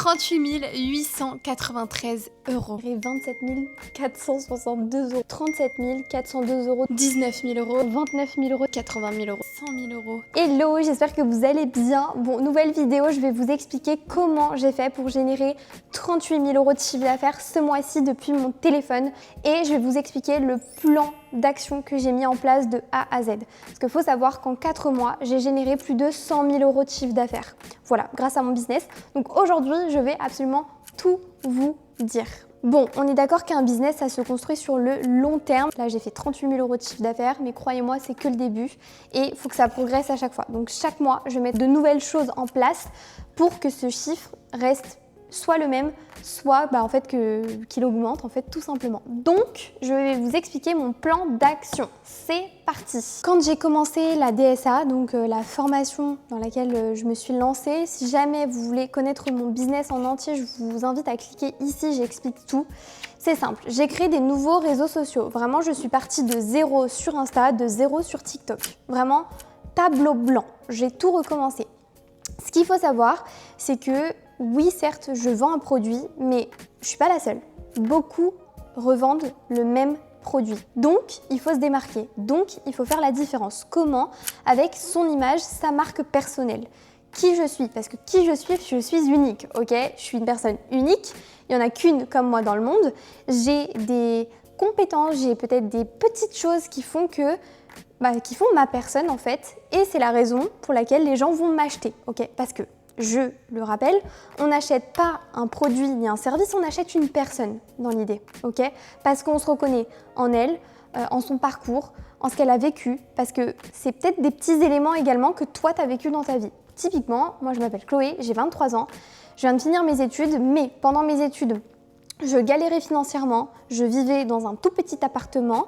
38 893 euros. Et 27 462 euros. 37 402 euros. 19 000 euros. 29 000 euros. 80 000 euros. 100 000 euros. Hello, j'espère que vous allez bien. Bon, nouvelle vidéo, je vais vous expliquer comment j'ai fait pour générer 38 000 euros de chiffre d'affaires ce mois-ci depuis mon téléphone. Et je vais vous expliquer le plan d'action que j'ai mis en place de A à Z. Parce qu'il faut savoir qu'en 4 mois, j'ai généré plus de 100 000 euros de chiffre d'affaires. Voilà, grâce à mon business. Donc aujourd'hui, je vais absolument tout vous dire. Bon, on est d'accord qu'un business, ça se construit sur le long terme. Là, j'ai fait 38 000 euros de chiffre d'affaires, mais croyez-moi, c'est que le début. Et il faut que ça progresse à chaque fois. Donc chaque mois, je vais mettre de nouvelles choses en place pour que ce chiffre reste soit le même, soit qu'il augmente tout simplement. Donc, je vais vous expliquer mon plan d'action. C'est parti. Quand j'ai commencé la DSA, donc la formation dans laquelle je me suis lancée, si jamais vous voulez connaître mon business en entier, je vous invite à cliquer ici, j'explique tout. C'est simple, j'ai créé des nouveaux réseaux sociaux. Vraiment, je suis partie de zéro sur Insta, de zéro sur TikTok. Vraiment, tableau blanc. J'ai tout recommencé. Ce qu'il faut savoir, c'est que oui, certes, je vends un produit, mais je ne suis pas la seule. Beaucoup revendent le même produit. Donc, il faut se démarquer. Donc, il faut faire la différence. Comment? Avec son image, sa marque personnelle. Qui je suis? Parce que qui je suis unique, ok? Je suis une personne unique. Il n'y en a qu'une comme moi dans le monde. J'ai des compétences, j'ai peut-être des petites choses qui font qui font ma personne en fait. Et c'est la raison pour laquelle les gens vont m'acheter, ok? Parce que je le rappelle, on n'achète pas un produit ni un service, on achète une personne dans l'idée, ok? Parce qu'on se reconnaît en elle, en son parcours, en ce qu'elle a vécu, parce que c'est peut-être des petits éléments également que toi, tu as vécu dans ta vie. Typiquement, moi je m'appelle Chloé, j'ai 23 ans, je viens de finir mes études, mais pendant mes études, je galérais financièrement, je vivais dans un tout petit appartement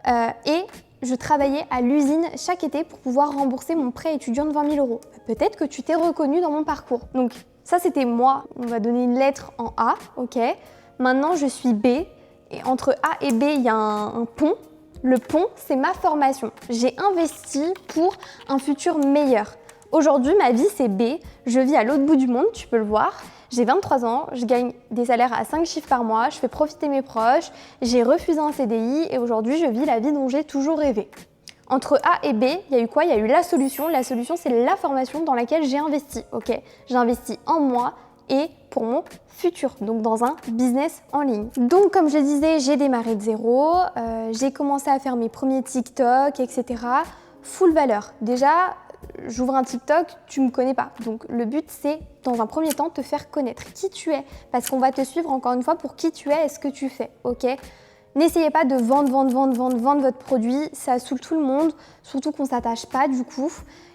et je travaillais à l'usine chaque été pour pouvoir rembourser mon prêt étudiant de 20 000 euros. Peut-être que tu t'es reconnu dans mon parcours. Donc ça, c'était moi. On va donner une lettre en A, ok? Maintenant, je suis B. Et entre A et B, il y a un pont. Le pont, c'est ma formation. J'ai investi pour un futur meilleur. Aujourd'hui, ma vie, c'est B. Je vis à l'autre bout du monde, tu peux le voir. J'ai 23 ans, je gagne des salaires à 5 chiffres par mois, je fais profiter mes proches, j'ai refusé un CDI et aujourd'hui, je vis la vie dont j'ai toujours rêvé. Entre A et B, il y a eu quoi? Il y a eu la solution. La solution, c'est la formation dans laquelle j'ai investi, ok? J'ai investi en moi et pour mon futur, donc dans un business en ligne. Donc, comme je disais, j'ai démarré de zéro, j'ai commencé à faire mes premiers TikTok, etc. Full valeur. Déjà, j'ouvre un TikTok, tu me connais pas. Donc le but, c'est dans un premier temps te faire connaître qui tu es, parce qu'on va te suivre encore une fois pour qui tu es et ce que tu fais, ok? N'essayez pas de vendre votre produit, ça saoule tout le monde, surtout qu'on s'attache pas du coup.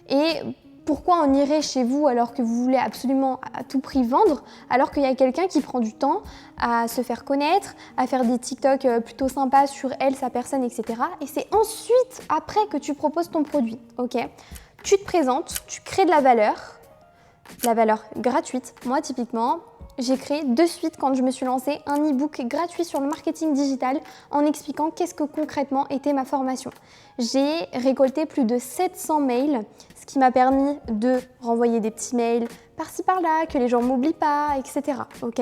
Et pourquoi on irait chez vous alors que vous voulez absolument à tout prix vendre, alors qu'il y a quelqu'un qui prend du temps à se faire connaître, à faire des TikTok plutôt sympas sur elle, sa personne, etc. Et c'est ensuite, après, que tu proposes ton produit, ok? Tu te présentes, tu crées de la valeur gratuite. Moi, typiquement, j'ai créé de suite, quand je me suis lancée, un e-book gratuit sur le marketing digital en expliquant qu'est-ce que concrètement était ma formation. J'ai récolté plus de 700 mails, ce qui m'a permis de renvoyer des petits mails par-ci par-là, que les gens ne m'oublient pas, etc. Ok ?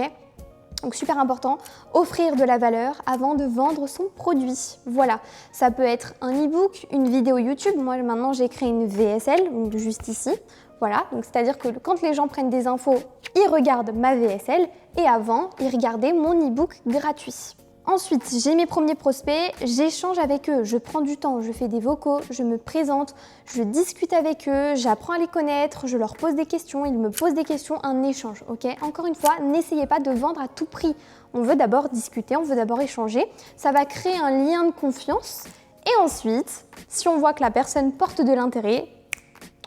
Donc super important, offrir de la valeur avant de vendre son produit. Voilà, ça peut être un e-book, une vidéo YouTube. Moi maintenant j'ai créé une VSL, donc juste ici. Voilà, donc c'est-à-dire que quand les gens prennent des infos, ils regardent ma VSL et avant, ils regardaient mon e-book gratuit. Ensuite, j'ai mes premiers prospects, j'échange avec eux, je prends du temps, je fais des vocaux, je me présente, je discute avec eux, j'apprends à les connaître, je leur pose des questions, ils me posent des questions, un échange, ok? Encore une fois, n'essayez pas de vendre à tout prix. On veut d'abord discuter, on veut d'abord échanger, ça va créer un lien de confiance et ensuite, si on voit que la personne porte de l'intérêt,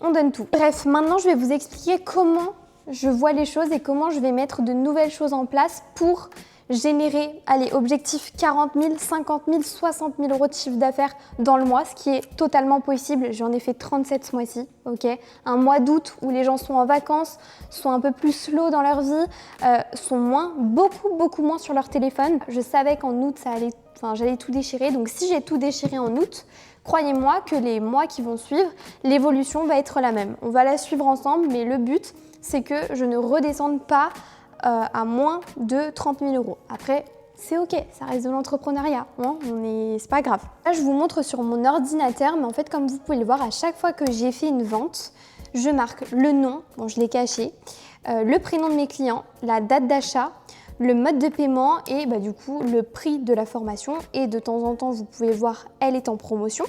on donne tout. Bref, maintenant je vais vous expliquer comment je vois les choses et comment je vais mettre de nouvelles choses en place pour générer, allez, objectif 40 000, 50 000, 60 000 euros de chiffre d'affaires dans le mois, ce qui est totalement possible. J'en ai fait 37 ce mois-ci, ok? Un mois d'août où les gens sont en vacances, sont un peu plus slow dans leur vie, sont beaucoup moins sur leur téléphone. Je savais qu'en août, j'allais tout déchirer. Donc si j'ai tout déchiré en août, croyez-moi que les mois qui vont suivre, l'évolution va être la même. On va la suivre ensemble, mais le but, c'est que je ne redescende pas à moins de 30 000 euros. Après, c'est ok, ça reste de l'entrepreneuriat, hein, c'est pas grave. Là, je vous montre sur mon ordinateur, mais en fait, comme vous pouvez le voir, à chaque fois que j'ai fait une vente, je marque le nom, bon, je l'ai caché, le prénom de mes clients, la date d'achat, le mode de paiement et du coup, le prix de la formation. Et de temps en temps, vous pouvez voir, elle est en promotion.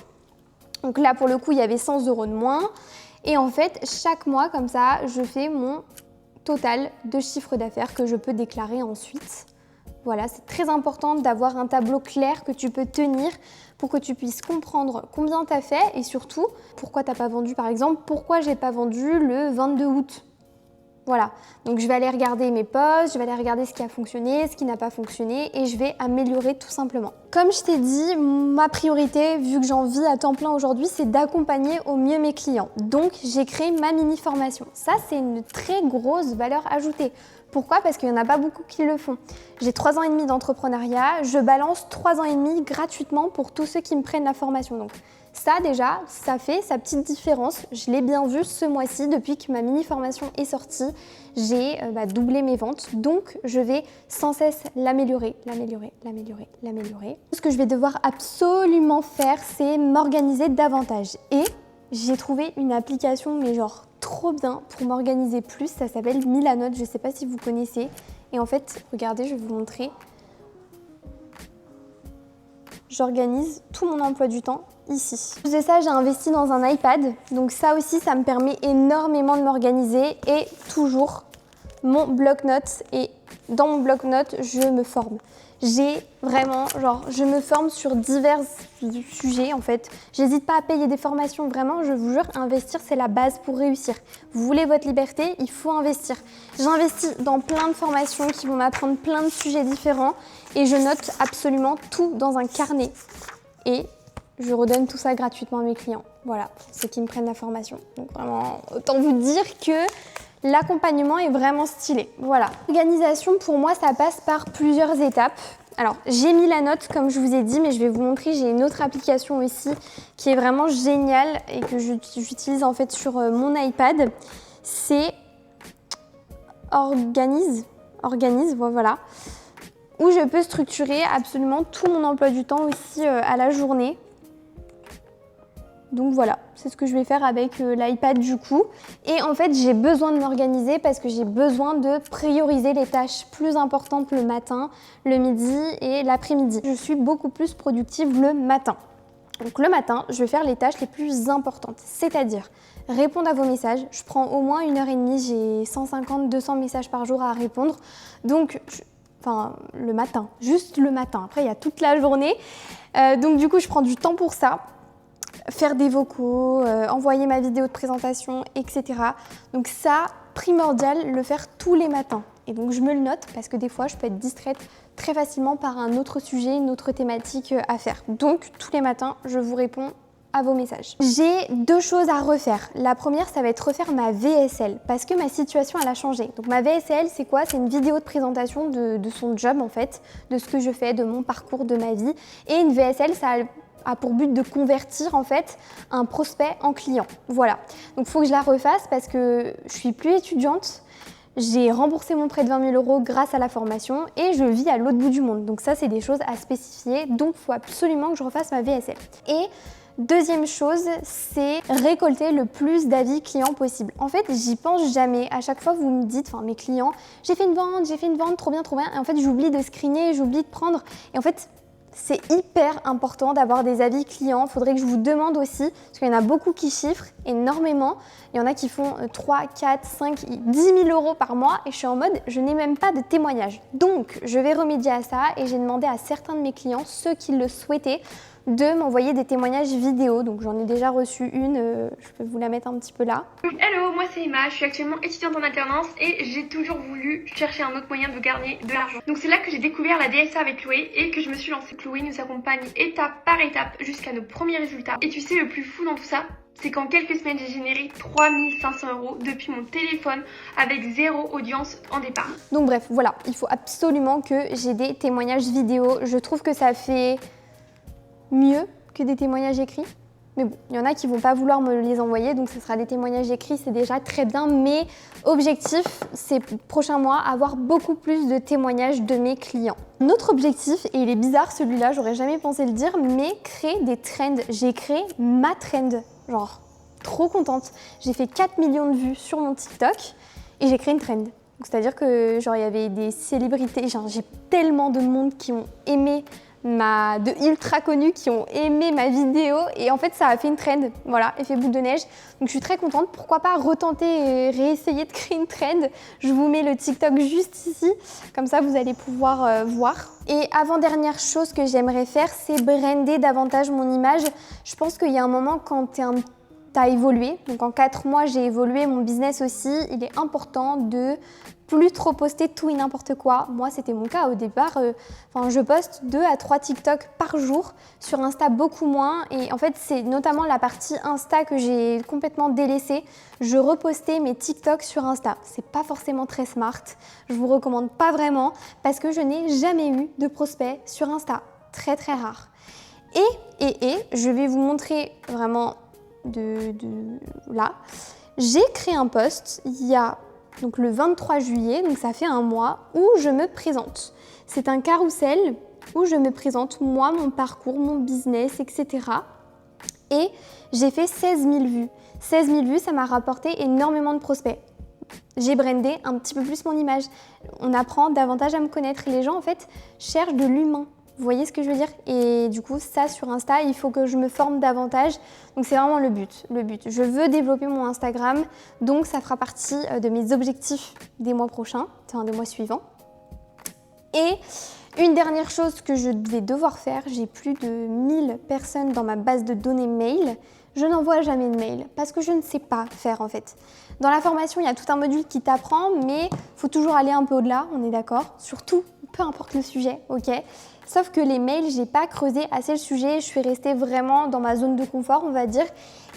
Donc là, pour le coup, il y avait 100 € de moins. Et en fait, chaque mois, comme ça, je fais mon total de chiffre d'affaires que je peux déclarer ensuite. Voilà, c'est très important d'avoir un tableau clair que tu peux tenir pour que tu puisses comprendre combien tu as fait et surtout pourquoi tu n'as pas vendu, par exemple, pourquoi j'ai pas vendu le 22 août. Voilà, donc je vais aller regarder mes posts, je vais aller regarder ce qui a fonctionné, ce qui n'a pas fonctionné et je vais améliorer tout simplement. Comme je t'ai dit, ma priorité, vu que j'en vis à temps plein aujourd'hui, c'est d'accompagner au mieux mes clients. Donc j'ai créé ma mini formation. Ça, c'est une très grosse valeur ajoutée. Pourquoi? Parce qu'il n'y en a pas beaucoup qui le font. J'ai 3 ans et demi d'entrepreneuriat, je balance 3 ans et demi gratuitement pour tous ceux qui me prennent la formation. Donc ça déjà, ça fait sa petite différence. Je l'ai bien vu ce mois-ci, depuis que ma mini-formation est sortie, j'ai doublé mes ventes. Donc je vais sans cesse l'améliorer, l'améliorer, l'améliorer, l'améliorer. Ce que je vais devoir absolument faire, c'est m'organiser davantage. Et j'ai trouvé une application, mais genre trop bien pour m'organiser plus. Ça s'appelle Milanote, je ne sais pas si vous connaissez. Et en fait, regardez, je vais vous montrer. J'organise tout mon emploi du temps ici. En plus de ça, j'ai investi dans un iPad. Donc ça aussi, ça me permet énormément de m'organiser. Et toujours mon bloc-notes. Et dans mon bloc-notes, je me forme. J'ai vraiment, je me forme sur divers sujets en fait. J'hésite pas à payer des formations, vraiment, je vous jure, investir c'est la base pour réussir. Vous voulez votre liberté, il faut investir. J'investis dans plein de formations qui vont m'apprendre plein de sujets différents et je note absolument tout dans un carnet. Et je redonne tout ça gratuitement à mes clients. Voilà, ceux qui me prennent la formation. Donc vraiment, autant vous dire que l'accompagnement est vraiment stylé. Voilà. L'organisation, pour moi, ça passe par plusieurs étapes. Alors, j'ai mis la note, comme je vous ai dit, mais je vais vous montrer. J'ai une autre application aussi qui est vraiment géniale et que j'utilise en fait sur mon iPad. C'est Organise, voilà. Où je peux structurer absolument tout mon emploi du temps aussi à la journée. Donc voilà, c'est ce que je vais faire avec l'iPad du coup. Et en fait, j'ai besoin de m'organiser parce que j'ai besoin de prioriser les tâches plus importantes le matin, le midi et l'après-midi. Je suis beaucoup plus productive le matin. Donc le matin, je vais faire les tâches les plus importantes, c'est-à-dire répondre à vos messages. Je prends au moins 1h30, j'ai 150-200 messages par jour à répondre. Donc, le matin, juste le matin. Après, il y a toute la journée. Donc du coup, je prends du temps pour ça. Faire des vocaux, envoyer ma vidéo de présentation, etc. Donc ça, primordial, le faire tous les matins. Et donc je me le note parce que des fois, je peux être distraite très facilement par un autre sujet, une autre thématique à faire. Donc tous les matins, je vous réponds à vos messages. J'ai 2 choses à refaire. La première, ça va être refaire ma VSL parce que ma situation, elle a changé. Donc ma VSL, c'est quoi? C'est une vidéo de présentation de son job en fait, de ce que je fais, de mon parcours, de ma vie. Et une VSL, ça a pour but de convertir en fait un prospect en client. Voilà. Donc il faut que je la refasse parce que je suis plus étudiante. J'ai remboursé mon prêt de 20 000 € grâce à la formation et je vis à l'autre bout du monde. Donc ça, c'est des choses à spécifier. Donc il faut absolument que je refasse ma VSL. Et deuxième chose, c'est récolter le plus d'avis clients possible. En fait, j'y pense jamais. À chaque fois, vous me dites, mes clients, j'ai fait une vente, trop bien, trop bien. Et en fait, j'oublie de screener, j'oublie de prendre. Et en fait, c'est hyper important d'avoir des avis clients. Il faudrait que je vous demande aussi, parce qu'il y en a beaucoup qui chiffrent énormément. Il y en a qui font 3, 4, 5, 10 000 € par mois. Et je suis en mode, je n'ai même pas de témoignages. Donc, je vais remédier à ça et j'ai demandé à certains de mes clients, ceux qui le souhaitaient, de m'envoyer des témoignages vidéo. Donc j'en ai déjà reçu une, je peux vous la mettre un petit peu là. Hello, moi c'est Emma, je suis actuellement étudiante en alternance et j'ai toujours voulu chercher un autre moyen de gagner de l'argent. Donc c'est là que j'ai découvert la DSA avec Chloé et que je me suis lancée. Chloé nous accompagne étape par étape jusqu'à nos premiers résultats. Et tu sais, le plus fou dans tout ça, c'est qu'en quelques semaines, j'ai généré 3 500 € depuis mon téléphone avec 0 audience en départ. Donc bref, voilà, il faut absolument que j'ai des témoignages vidéo. Je trouve que ça fait mieux que des témoignages écrits. Mais bon, il y en a qui vont pas vouloir me les envoyer, donc ce sera des témoignages écrits, c'est déjà très bien. Mais objectif, c'est prochain mois, avoir beaucoup plus de témoignages de mes clients. Notre objectif, et il est bizarre celui-là, j'aurais jamais pensé le dire, mais créer des trends. J'ai créé ma trend, genre trop contente. J'ai fait 4 millions de vues sur mon TikTok et j'ai créé une trend. C'est-à-dire que genre il y avait des célébrités, genre j'ai tellement de monde qui ont aimé de ultra connus qui ont aimé ma vidéo et en fait ça a fait une trend, voilà, effet boule de neige. Donc je suis très contente, pourquoi pas retenter et réessayer de créer une trend. Je vous mets le TikTok juste ici, comme ça vous allez pouvoir voir. Et avant-dernière chose que j'aimerais faire, c'est brander davantage mon image. Je pense qu'il y a un moment quand t'as évolué, donc en 4 mois j'ai évolué, mon business aussi, il est important de plus trop poster tout et n'importe quoi. Moi c'était mon cas au départ, je poste 2 à 3 TikTok par jour, sur Insta beaucoup moins et en fait c'est notamment la partie Insta que j'ai complètement délaissée. Je repostais mes TikTok sur Insta, c'est pas forcément très smart, je vous recommande pas vraiment parce que je n'ai jamais eu de prospects sur Insta, très très rare. Et je vais vous montrer vraiment là, j'ai créé un post il y a donc le 23 juillet, donc ça fait un mois, où je me présente. C'est un carrousel où je me présente, moi, mon parcours, mon business, etc. Et j'ai fait 16 000 vues. 16 000 vues, ça m'a rapporté énormément de prospects. J'ai brandé un petit peu plus mon image. On apprend davantage à me connaître. Et les gens, en fait, cherchent de l'humain. Vous voyez ce que je veux dire? Et du coup, ça, sur Insta, il faut que je me forme davantage. Donc, c'est vraiment le but. Je veux développer mon Instagram. Donc, ça fera partie de mes objectifs des mois prochains, enfin des mois suivants. Et une dernière chose que je vais devoir faire, j'ai plus de 1000 personnes dans ma base de données mail. Je n'envoie jamais de mail parce que je ne sais pas faire en fait. Dans la formation, il y a tout un module qui t'apprend, mais il faut toujours aller un peu au-delà, on est d'accord? Surtout, peu importe le sujet, ok? Sauf que les mails, j'ai pas creusé assez le sujet, je suis restée vraiment dans ma zone de confort, on va dire,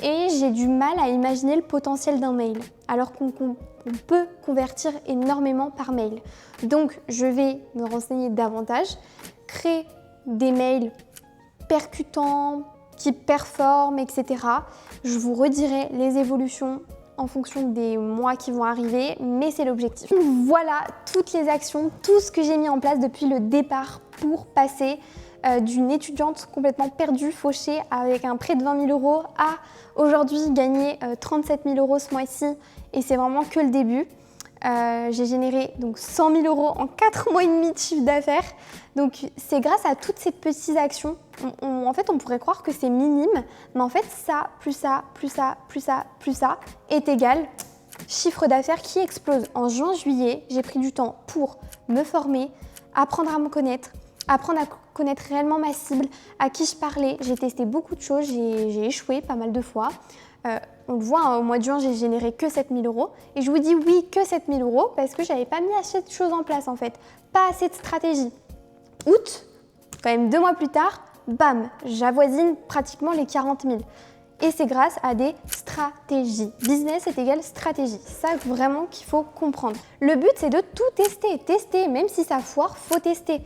et j'ai du mal à imaginer le potentiel d'un mail, alors qu'on peut convertir énormément par mail. Donc, je vais me renseigner davantage, créer des mails percutants, qui performent, etc. Je vous redirai les évolutions en fonction des mois qui vont arriver, mais c'est l'objectif. Voilà toutes les actions, tout ce que j'ai mis en place depuis le départ pour passer d'une étudiante complètement perdue, fauchée, avec un prêt de 20 000 € à aujourd'hui gagner 37 000 € ce mois-ci, et c'est vraiment que le début. J'ai généré donc 100 000 € en 4 mois et demi de chiffre d'affaires. Donc c'est grâce à toutes ces petites actions. En fait, on pourrait croire que c'est minime, mais en fait, ça, plus ça, plus ça, plus ça, plus ça, est égal chiffre d'affaires qui explose. En juin-juillet, j'ai pris du temps pour me former, apprendre à me connaître, apprendre à connaître réellement ma cible, à qui je parlais. J'ai testé beaucoup de choses, j'ai échoué pas mal de fois. On le voit, hein, au mois de juin, j'ai généré que 7 000 € et je vous dis oui, que 7 000 € parce que j'avais pas mis assez de choses en place en fait, pas assez de stratégie. Août, quand même 2 mois plus tard, bam, j'avoisine pratiquement les 40 000. Et c'est grâce à des stratégies. Business est égal stratégie. C'est ça vraiment qu'il faut comprendre. Le but, c'est de tout tester. Tester, même si ça foire, faut tester.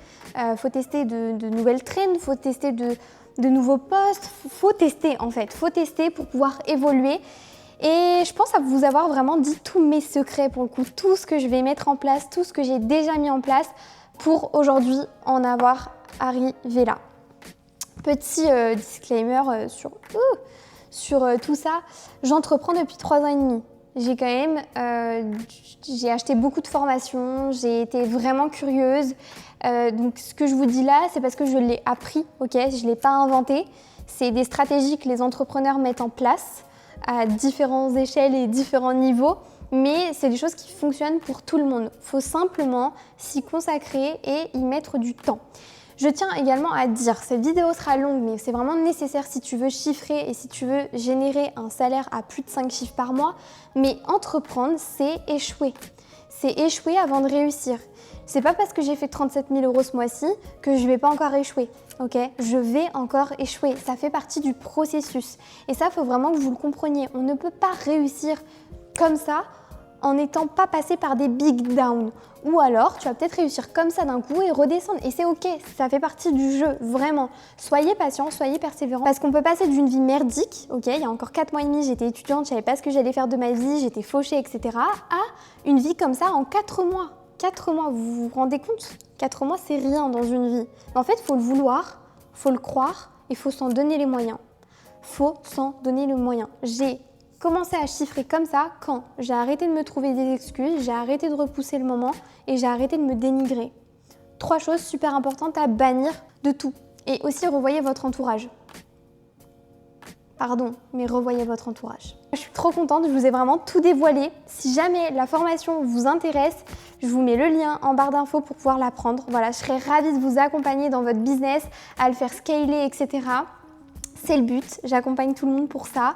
Faut tester de nouvelles trends, faut tester de nouveaux posts. Faut tester en fait. Faut tester pour pouvoir évoluer. Et je pense à vous avoir vraiment dit tous mes secrets pour le coup, tout ce que je vais mettre en place, tout ce que j'ai déjà mis en place pour aujourd'hui en avoir arrivé là. Petit disclaimer sur tout ça, j'entreprends depuis 3 ans et demi. J'ai quand même, j'ai acheté beaucoup de formations, j'ai été vraiment curieuse. Donc ce que je vous dis là, c'est parce que je l'ai appris, ok? Je ne l'ai pas inventé. C'est des stratégies que les entrepreneurs mettent en place à différentes échelles et différents niveaux. Mais c'est des choses qui fonctionnent pour tout le monde. Il faut simplement s'y consacrer et y mettre du temps. Je tiens également à dire, cette vidéo sera longue, mais c'est vraiment nécessaire si tu veux chiffrer et si tu veux générer un salaire à plus de 5 chiffres par mois. Mais entreprendre, c'est échouer. C'est échouer avant de réussir. C'est pas parce que j'ai fait 37 000 € ce mois-ci que je vais pas encore échouer. Ok, je vais encore échouer. Ça fait partie du processus. Et ça, il faut vraiment que vous le compreniez. On ne peut pas réussir comme ça en n'étant pas passé par des big downs. Ou alors, tu vas peut-être réussir comme ça d'un coup et redescendre. Et c'est ok, ça fait partie du jeu, vraiment. Soyez patient, soyez persévérant. Parce qu'on peut passer d'une vie merdique, ok, il y a encore 4 mois et demi, j'étais étudiante, je savais pas ce que j'allais faire de ma vie, j'étais fauchée, etc. à une vie comme ça en 4 mois. 4 mois, vous vous rendez compte? 4 mois, c'est rien dans une vie. En fait, il faut le vouloir, il faut le croire, il faut s'en donner les moyens. Faut s'en donner les moyens. J'ai commencé à chiffrer comme ça quand j'ai arrêté de me trouver des excuses, j'ai arrêté de repousser le moment et j'ai arrêté de me dénigrer. 3 choses super importantes à bannir de tout. Et aussi, revoyez votre entourage. Pardon, mais revoyez votre entourage. Je suis trop contente, je vous ai vraiment tout dévoilé. Si jamais la formation vous intéresse, je vous mets le lien en barre d'infos pour pouvoir la prendre. Voilà, je serais ravie de vous accompagner dans votre business, à le faire scaler, etc. C'est le but, j'accompagne tout le monde pour ça.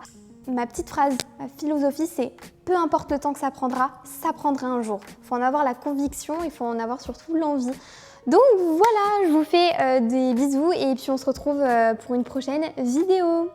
Ma petite phrase, ma philosophie, c'est peu importe le temps que ça prendra un jour. Il faut en avoir la conviction, il faut en avoir surtout l'envie. Donc voilà, je vous fais des bisous et puis on se retrouve pour une prochaine vidéo.